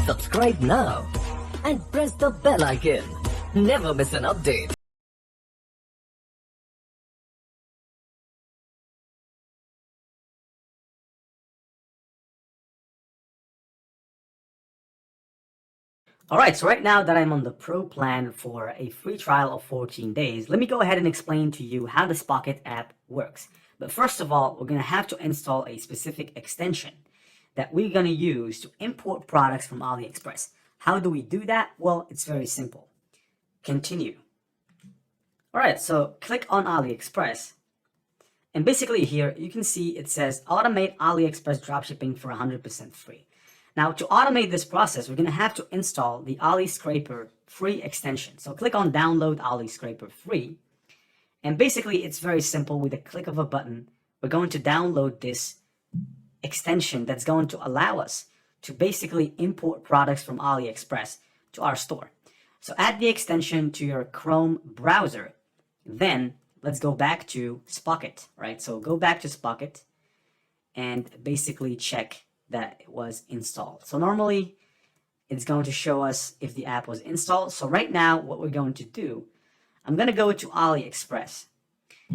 Subscribe now and press the bell icon. Never miss an update. Alright, so right now that I'm on the Pro plan for a free trial of 14 days, let me go ahead and explain to you how the Spocket app works. But first of all, we're going to have to install a specific extension that we're going to use to import products from AliExpress. How do we do that? Well, it's very simple. Continue. Alright, so click on AliExpress. And basically here, you can see it says automate AliExpress dropshipping for 100% free. Now, to automate this process, we're going to have to install the AliScraper free extension. So click on download AliScraper free. And basically, it's very simple. With a click of a button, we're going to download this extension that's going to allow us to basically import products from AliExpress to our store. So add the extension to your Chrome browser. Then let's go back to Spocket, right? So go back to Spocket and basically check that it was installed. So normally it's going to show us if the app was installed. So right now what we're going to do, I'm going to go to AliExpress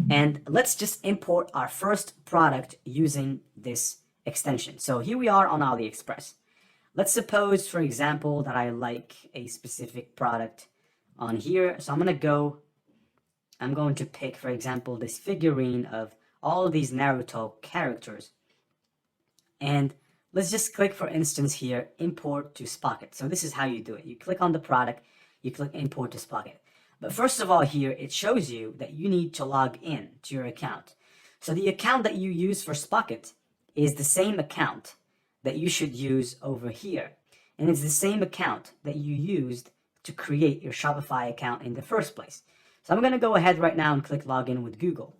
and let's just import our first product using this extension. So here we are on AliExpress. Let's suppose, for example, that I like a specific product on here. So I'm going to pick, for example, this figurine of all of these Naruto characters. And let's just click, for instance, here, import to Spocket. So this is how you do it. You click on the product, you click import to Spocket. But first of all here, it shows you that you need to log in to your account. So the account that you use for Spocket is the same account that you should use over here. And it's the same account that you used to create your Shopify account in the first place. So I'm going to go ahead right now and click login with Google.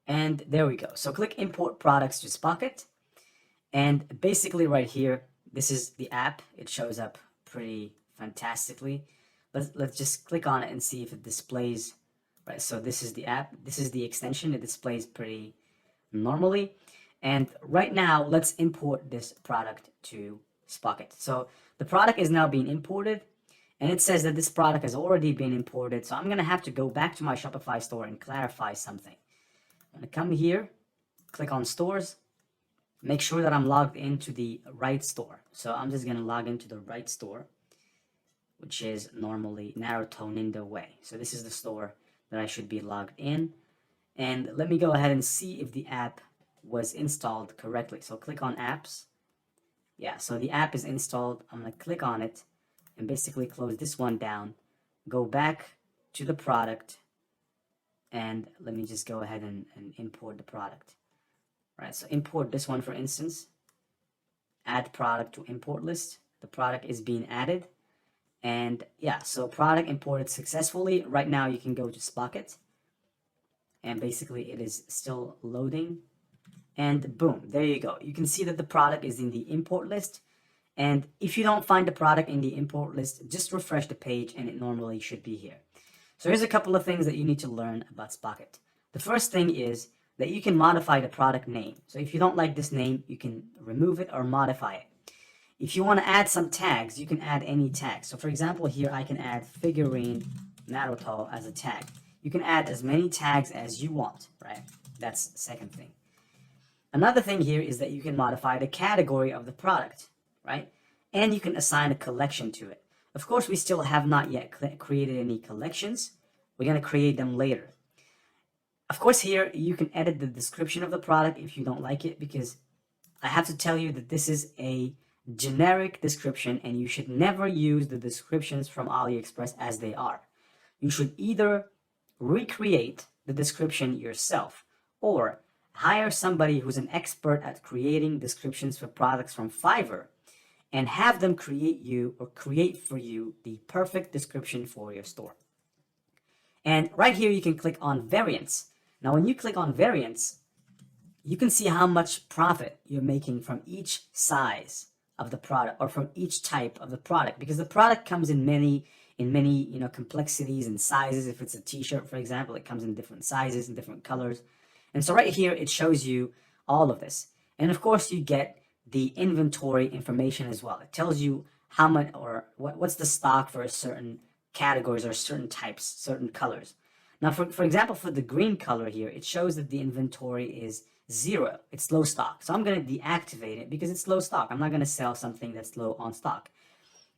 And there we go. So click import products to Spocket. And basically right here, this is the app. It shows up pretty fantastically. Let's just click on it and see if it displays. Right, so this is the app. This is the extension. It displays pretty normally. And right now, let's import this product to Spocket. So the product is now being imported. And it says that this product has already been imported. So I'm going to have to go back to my Shopify store and clarify something. I'm going to come here, click on stores. Make sure that I'm logged into the right store. So I'm just going to log into the right store, which is normally Naruto Ninja Way. So this is the store that I should be logged in. And let me go ahead and see if the app was installed correctly. So click on apps. Yeah, so the app is installed. I'm going to click on it and basically close this one down. Go back to the product. And let me just go ahead and import the product. Right, so import this one, for instance. Add product to import list. The product is being added. And yeah, so product imported successfully. Right now you can go to Spocket. And basically it is still loading. And boom, there you go. You can see that the product is in the import list. And if you don't find the product in the import list, just refresh the page and it normally should be here. So here's a couple of things that you need to learn about Spocket. The first thing is that you can modify the product name. So if you don't like this name, you can remove it or modify it. If you want to add some tags, you can add any tag. So for example, here I can add figurine Naruto as a tag. You can add as many tags as you want, right? That's the second thing. Another thing here is that you can modify the category of the product, right? And you can assign a collection to it. Of course, we still have not yet created any collections. We're going to create them later. Of course, here you can edit the description of the product if you don't like it, because I have to tell you that this is a generic description and you should never use the descriptions from AliExpress as they are. You should either recreate the description yourself or hire somebody who's an expert at creating descriptions for products from Fiverr and have them create for you the perfect description for your store. And right here you can click on variants. Now, when you click on variants, you can see how much profit you're making from each size of the product or from each type of the product, because the product comes in many complexities and sizes. If it's a t-shirt, for example, it comes in different sizes and different colors. And so right here, it shows you all of this. And of course, you get the inventory information as well. It tells you how much or what's the stock for certain categories or certain types, certain colors. Now, for example, for the green color here, it shows that the inventory is 0. It's low stock. So I'm going to deactivate it because it's low stock. I'm not going to sell something that's low on stock.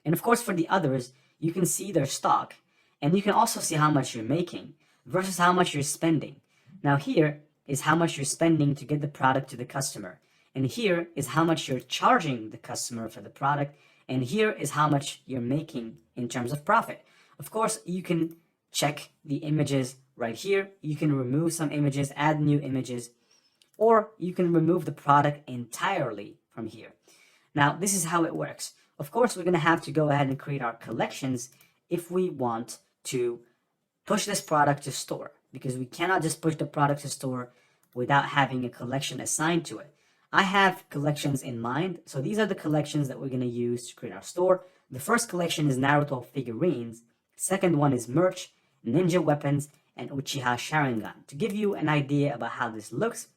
And of course, for the others, you can see their stock, and you can also see how much you're making versus how much you're spending. Now here is how much you're spending to get the product to the customer. And here is how much you're charging the customer for the product. And here is how much you're making in terms of profit. Of course, you can check the images right here. You can remove some images, add new images, or you can remove the product entirely from here. Now, this is how it works. Of course, we're going to have to go ahead and create our collections if we want to push this product to store, because we cannot just push the product to store without having a collection assigned to it. I have collections in mind, so these are the collections that we're going to use to create our store. The first collection is Naruto figurines. Second one is merch, ninja weapons, and Uchiha Sharingan. To give you an idea about how this looks,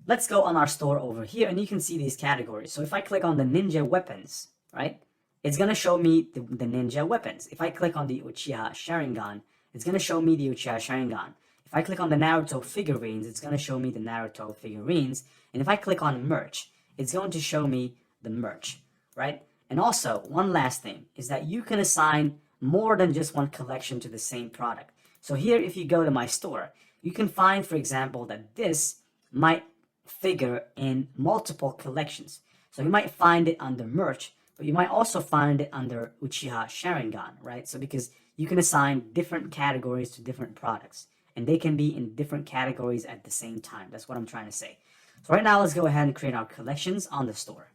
let's go on our store over here, and you can see these categories. So if I click on the ninja weapons, right, it's going to show me the ninja weapons. If I click on the Uchiha Sharingan, it's going to show me the Uchiha Sharingan. If I click on the Naruto figurines, it's going to show me the Naruto figurines. And if I click on merch, it's going to show me the merch, right? And also, one last thing is that you can assign more than just one collection to the same product. So here, if you go to my store, you can find, for example, that this might figure in multiple collections. So you might find it under merch, but you might also find it under Uchiha Sharingan, right? So because you can assign different categories to different products, and they can be in different categories at the same time. That's what I'm trying to say. So right now, let's go ahead and create our collections on the store.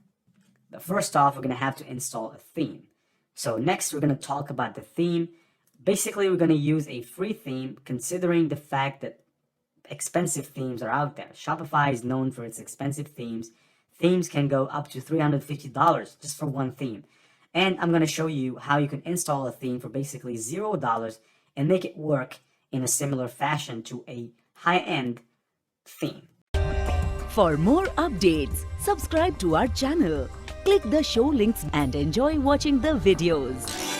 But first off, we're going to have to install a theme. So next, we're going to talk about the theme. Basically, we're going to use a free theme, considering the fact that expensive themes are out there. Shopify is known for its expensive themes. Themes can go up to $350 just for one theme. And I'm going to show you how you can install a theme for basically $0 and make it work in a similar fashion to a high-end theme. For more updates, subscribe to our channel, click the show links and enjoy watching the videos.